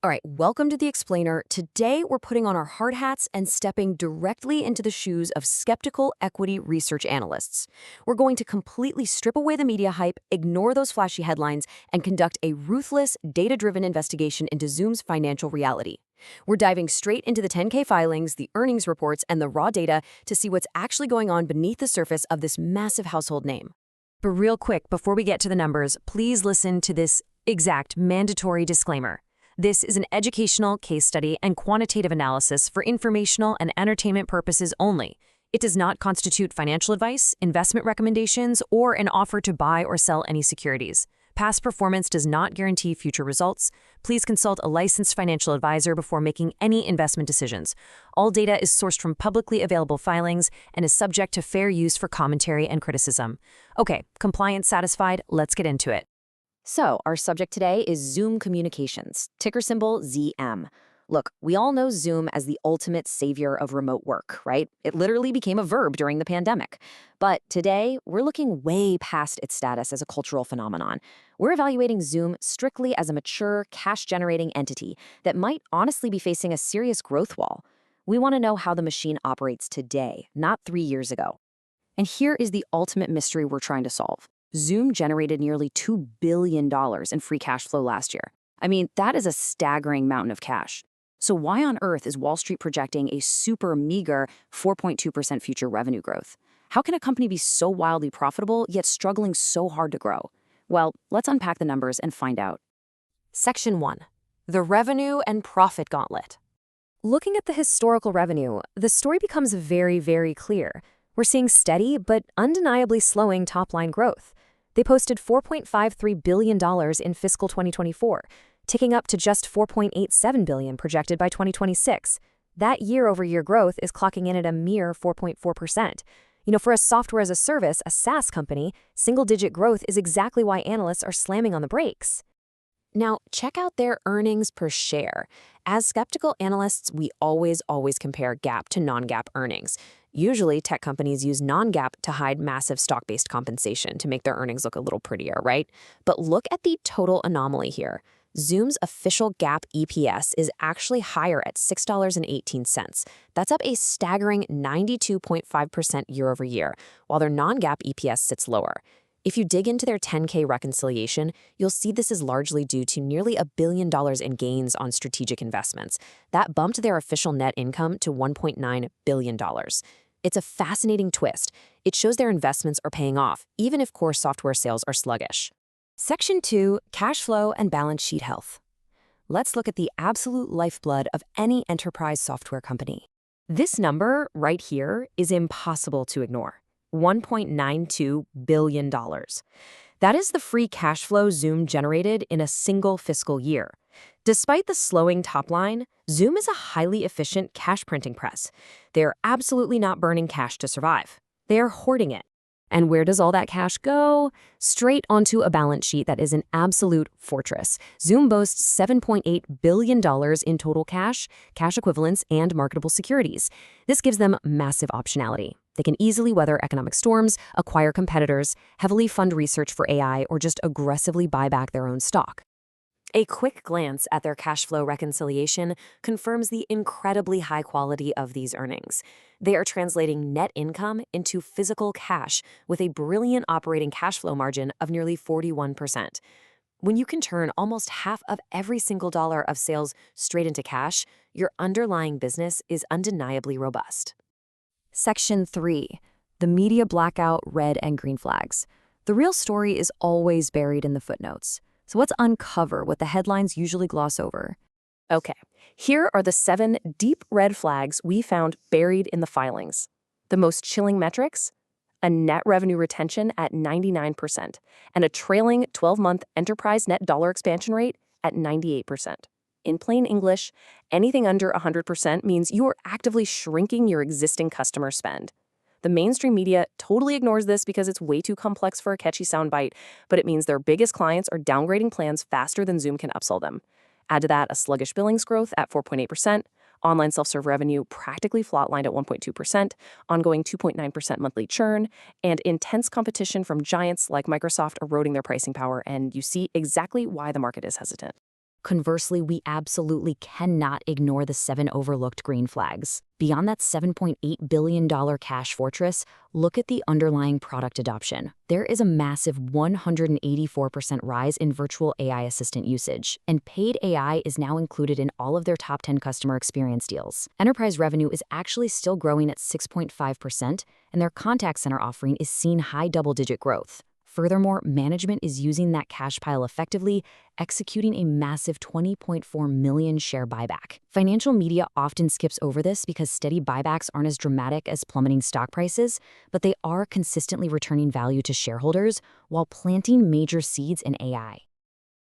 All right, welcome to The Explainer. Today, we're putting on our hard hats and stepping directly into the shoes of skeptical equity research analysts. We're going to completely strip away the media hype, ignore those flashy headlines, and conduct a ruthless, data-driven investigation into Zoom's financial reality. We're diving straight into the 10K filings, the earnings reports, and the raw data to see what's actually going on beneath the surface of this massive household name. But real quick, before we get to the numbers, please listen to this exact mandatory disclaimer. This is an educational case study and quantitative analysis for informational and entertainment purposes only. It does not constitute financial advice, investment recommendations, or an offer to buy or sell any securities. Past performance does not guarantee future results. Please consult a licensed financial advisor before making any investment decisions. All data is sourced from publicly available filings and is subject to fair use for commentary and criticism. Okay, compliance satisfied, let's get into it. So, our subject today is Zoom Communications, ticker symbol ZM. Look, we all know Zoom as the ultimate savior of remote work, right? It literally became a verb during the pandemic. But today, we're looking way past its status as a cultural phenomenon. We're evaluating Zoom strictly as a mature, cash-generating entity that might honestly be facing a serious growth wall. We want to know how the machine operates today, not 3 years ago. And here is the ultimate mystery we're trying to solve. Zoom generated nearly $2 billion in free cash flow last year. I mean, that is a staggering mountain of cash. So why on earth is Wall Street projecting a super meager 4.2% future revenue growth? How can a company be so wildly profitable yet struggling so hard to grow? Well, let's unpack the numbers and find out. Section 1. The Revenue and Profit Gauntlet. Looking at the historical revenue, the story becomes very, very clear. We're seeing steady but undeniably slowing top-line growth. They posted $4.53 billion in fiscal 2024, ticking up to just $4.87 billion projected by 2026. That year-over-year growth is clocking in at a mere 4.4%. For a software as a service, a SaaS company, single-digit growth is exactly why analysts are slamming on the brakes. Now, check out their earnings per share. As skeptical analysts, we always compare GAAP to non-GAAP earnings. Usually, tech companies use non-GAAP to hide massive stock-based compensation to make their earnings look a little prettier, right? But look at the total anomaly here. Zoom's official GAAP EPS is actually higher at $6.18. That's up a staggering 92.5% year over year, while their non-GAAP EPS sits lower. If you dig into their 10K reconciliation, you'll see this is largely due to nearly $1 billion in gains on strategic investments. That bumped their official net income to $1.9 billion. It's a fascinating twist. It shows their investments are paying off, even if core software sales are sluggish. Section 2, Cash Flow and Balance Sheet Health. Let's look at the absolute lifeblood of any enterprise software company. This number right here is impossible to ignore. $1.92 billion. That is the free cash flow Zoom generated in a single fiscal year. Despite the slowing top line, Zoom is a highly efficient cash printing press. They are absolutely not burning cash to survive. They are hoarding it. And where does all that cash go? Straight onto a balance sheet that is an absolute fortress. Zoom boasts $7.8 billion in total cash, cash equivalents, and marketable securities. This gives them massive optionality. They can easily weather economic storms, acquire competitors, heavily fund research for AI, or just aggressively buy back their own stock. A quick glance at their cash flow reconciliation confirms the incredibly high quality of these earnings. They are translating net income into physical cash with a brilliant operating cash flow margin of nearly 41%. When you can turn almost half of every single dollar of sales straight into cash, your underlying business is undeniably robust. Section 3. The media blackout, red and green flags. The real story is always buried in the footnotes. So let's uncover what the headlines usually gloss over. Okay, here are the 7 deep red flags we found buried in the filings. The most chilling metrics? A net revenue retention at 99% and a trailing 12-month enterprise net dollar expansion rate at 98%. In plain English, anything under 100% means you are actively shrinking your existing customer spend. The mainstream media totally ignores this because it's way too complex for a catchy soundbite, but it means their biggest clients are downgrading plans faster than Zoom can upsell them. Add to that a sluggish billings growth at 4.8%, online self-serve revenue practically flatlined at 1.2%, ongoing 2.9% monthly churn, and intense competition from giants like Microsoft eroding their pricing power, and you see exactly why the market is hesitant. Conversely, we absolutely cannot ignore the 7 overlooked green flags. Beyond that $7.8 billion cash fortress, look at the underlying product adoption. There is a massive 184% rise in virtual AI assistant usage, and paid AI is now included in all of their top 10 customer experience deals. Enterprise revenue is actually still growing at 6.5%, and their contact center offering is seeing high double-digit growth. Furthermore, management is using that cash pile effectively, executing a massive 20.4 million share buyback. Financial media often skips over this because steady buybacks aren't as dramatic as plummeting stock prices, but they are consistently returning value to shareholders while planting major seeds in AI.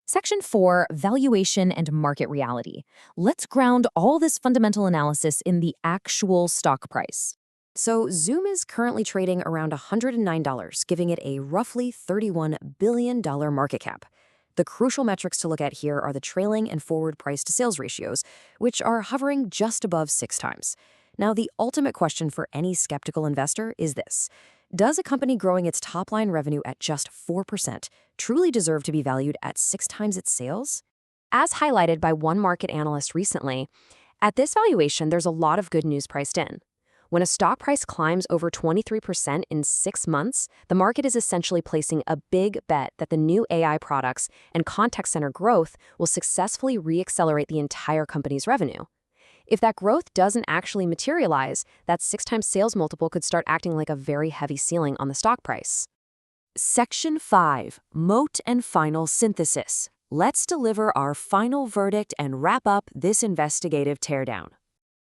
Section 4, Valuation and Market Reality. Let's ground all this fundamental analysis in the actual stock price. So Zoom is currently trading around $109, giving it a roughly $31 billion market cap. The crucial metrics to look at here are the trailing and forward price-to-sales ratios, which are hovering just above 6 times. Now, the ultimate question for any skeptical investor is this: does a company growing its top-line revenue at just 4% truly deserve to be valued at 6 times its sales? As highlighted by one market analyst recently, at this valuation, there's a lot of good news priced in. When a stock price climbs over 23% in 6 months, the market is essentially placing a big bet that the new AI products and contact center growth will successfully re-accelerate the entire company's revenue. If that growth doesn't actually materialize, that 6 times sales multiple could start acting like a very heavy ceiling on the stock price. Section 5, Moat and Final Synthesis. Let's deliver our final verdict and wrap up this investigative teardown.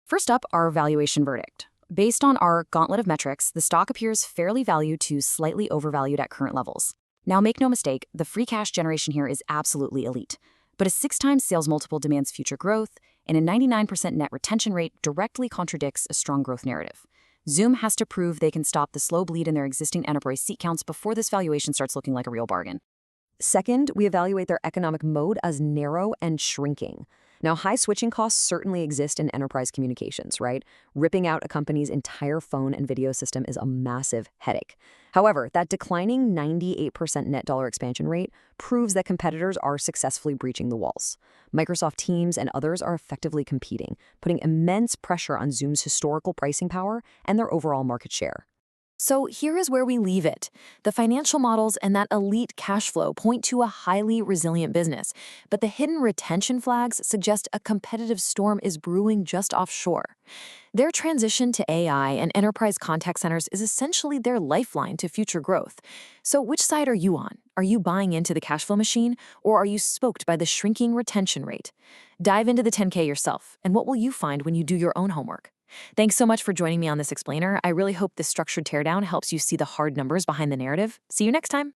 First up, our valuation verdict. Based on our gauntlet of metrics, the stock appears fairly valued to slightly overvalued at current levels. Now, make no mistake, the free cash generation here is absolutely elite. But a 6 times sales multiple demands future growth, and a 99% net retention rate directly contradicts a strong growth narrative. Zoom has to prove they can stop the slow bleed in their existing enterprise seat counts before this valuation starts looking like a real bargain. Second, we evaluate their economic mode as narrow and shrinking. Now, high switching costs certainly exist in enterprise communications, right? Ripping out a company's entire phone and video system is a massive headache. However, that declining 98% net dollar expansion rate proves that competitors are successfully breaching the walls. Microsoft Teams and others are effectively competing, putting immense pressure on Zoom's historical pricing power and their overall market share. So here is where we leave it. The financial models and that elite cash flow point to a highly resilient business, but the hidden retention flags suggest a competitive storm is brewing just offshore. Their transition to AI and enterprise contact centers is essentially their lifeline to future growth. So which side are you on? Are you buying into the cash flow machine, or are you spooked by the shrinking retention rate? Dive into the 10K yourself, and what will you find when you do your own homework? Thanks so much for joining me on this explainer. I really hope this structured teardown helps you see the hard numbers behind the narrative. See you next time.